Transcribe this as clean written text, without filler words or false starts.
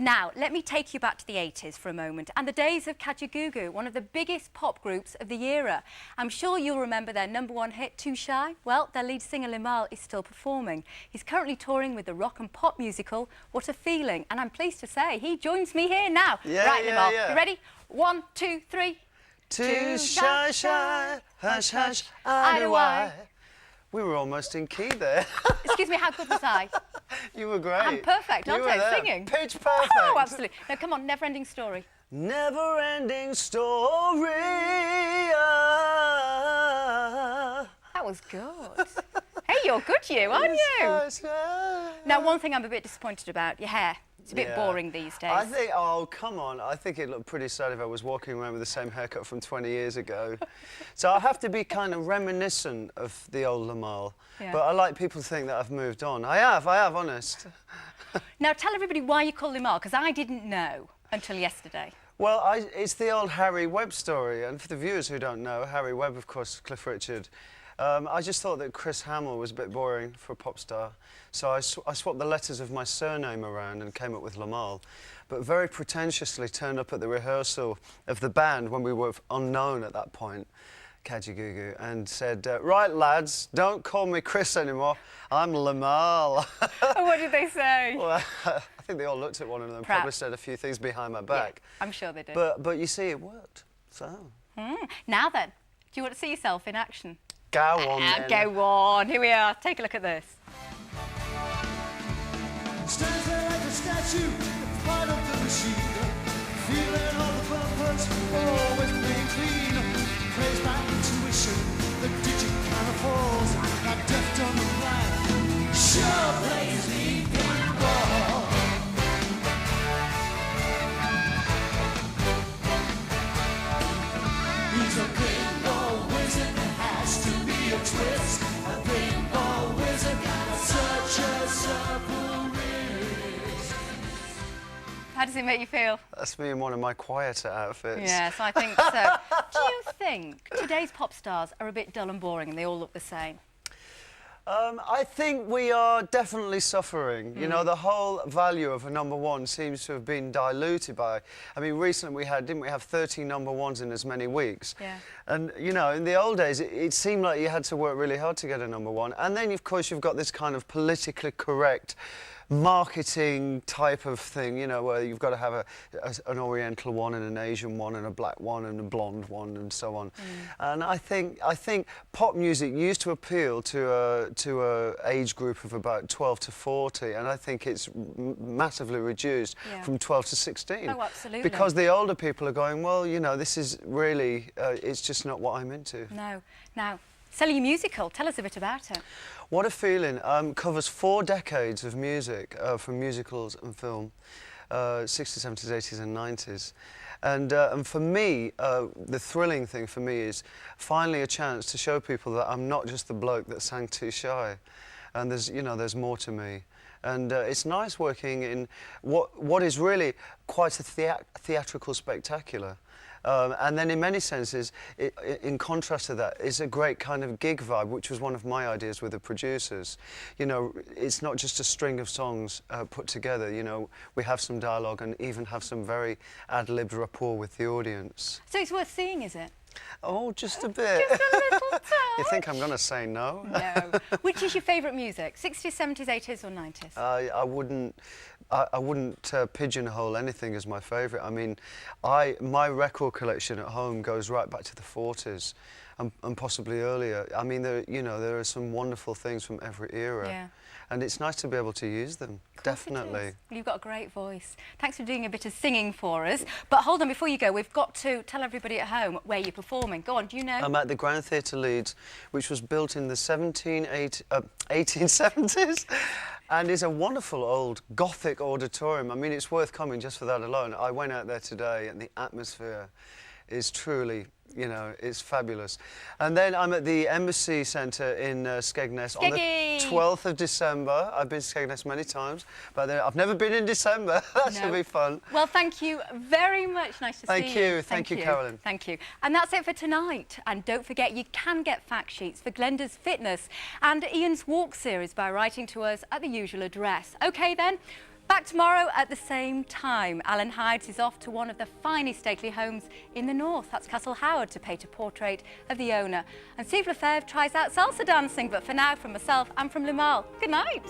Now, let me take you back to the 80s for a moment and the days of Kajagoogoo, one of the biggest pop groups of the era. I'm sure you'll remember their #1 hit, Too Shy. Well, their lead singer Limahl is still performing. He's currently touring with the rock and pop musical What a Feeling, and I'm pleased to say he joins me here now. Right, Limahl, you ready? 1, 2, 3. Too shy, shy, hush, hush, I do I. We were almost in key there. Excuse me, how good was I? You were great. I'm perfect, aren't I, singing? Pitch perfect. Oh, absolutely. Now, come on, never-ending story. Never-ending story. That was good. Hey, you're good, you, aren't you? Now, one thing I'm a bit disappointed about, your hair. It's a bit boring these days. I think, oh, come on. I think it'd look pretty sad if I was walking around with the same haircut from 20 years ago. So I have to be kind of reminiscent of the old Limahl. Yeah. But I like people to think that I've moved on. I have, honest. Now, tell everybody why you call Limahl, because I didn't know until yesterday. Well, it's the old Harry Webb story. And for the viewers who don't know, Harry Webb, of course, Cliff Richard. I just thought that Chris Hamill was a bit boring for a pop star, so I swapped the letters of my surname around and came up with Limahl, but very pretentiously turned up at the rehearsal of the band when we were unknown at that point, Kajagoogoo, and said, right, lads, don't call me Chris anymore, I'm Limahl. Oh, what did they say? Well, I think they all looked at one another and probably said a few things behind my back. Yeah, I'm sure they did. But you see, it worked, so... Now then, do you want to see yourself in action? Go on, then. Go on. Here we are. Take a look at this. Stands there like a statue, part of the machine. Feeling all the bumpers, always playing clean. Praised by intuition, the digit kind of falls. Not deft on the blind. Sure plays me pinball. He's a pinball wizard. A twist, a pinball wizard, such a supple wrist. How does it make you feel? That's me in one of my quieter outfits. Yes, I think so. Do you think today's pop stars are a bit dull and boring and they all look the same? I think we are definitely suffering. You know, the whole value of a #1 seems to have been diluted by... I mean, recently didn't we have 30 #1s in as many weeks? Yeah. And, you know, in the old days, it seemed like you had to work really hard to get a #1. And then, of course, you've got this kind of politically correct marketing type of thing, you know, where you've got to have an Oriental one and an Asian one and a black one and a blonde one and so on. And I think pop music used to appeal to a age group of about 12 to 40, and I think it's massively reduced from 12 to 16. Oh, absolutely. Because the older people are going, well, you know, this is really, it's just not what I'm into. No. Now, selling your musical, tell us a bit about it. What a Feeling covers 4 decades of music, from musicals and film, 60s, 70s, 80s and 90s. And for me, the thrilling thing for me is finally a chance to show people that I'm not just the bloke that sang Too Shy. And there's, you know, there's more to me. And it's nice working in what is really quite a theatrical spectacular. And then in many senses, in contrast to that, is a great kind of gig vibe, which was one of my ideas with the producers. You know, it's not just a string of songs put together, you know, we have some dialogue and even have some very ad-libbed rapport with the audience. So it's worth seeing, is it? Oh, just a bit. Just a little touch. You think I'm going to say no? No. Which is your favourite music? 60s, 70s, 80s or 90s? I wouldn't pigeonhole anything as my favourite. I mean, my record collection at home goes right back to the 40s and possibly earlier. I mean, there are some wonderful things from every era. Yeah. And it's nice to be able to use them, definitely. You've got a great voice. Thanks for doing a bit of singing for us. But hold on, before you go, we've got to tell everybody at home where you're performing. Go on, do you know? I'm at the Grand Theatre Leeds, which was built in the 1870s. And is a wonderful old Gothic auditorium. I mean, it's worth coming just for that alone. I went out there today and the atmosphere is truly, you know, it's fabulous. And then I'm at the Embassy Centre in Skegness on the 12th of December. I've been to Skegness many times, but I've never been in December. That should be fun. Well, thank you very much. Nice to see you. Thank you, Carolyn. Thank you. And that's it for tonight. And don't forget, you can get fact sheets for Glenda's Fitness and Ian's Walk series by writing to us at the usual address. OK, then. Back tomorrow at the same time. Alan Hydes is off to one of the finest stately homes in the north. That's Castle Howard, to paint a portrait of the owner. And Steve Lefebvre tries out salsa dancing. But for now, from myself and from Limahl, good night.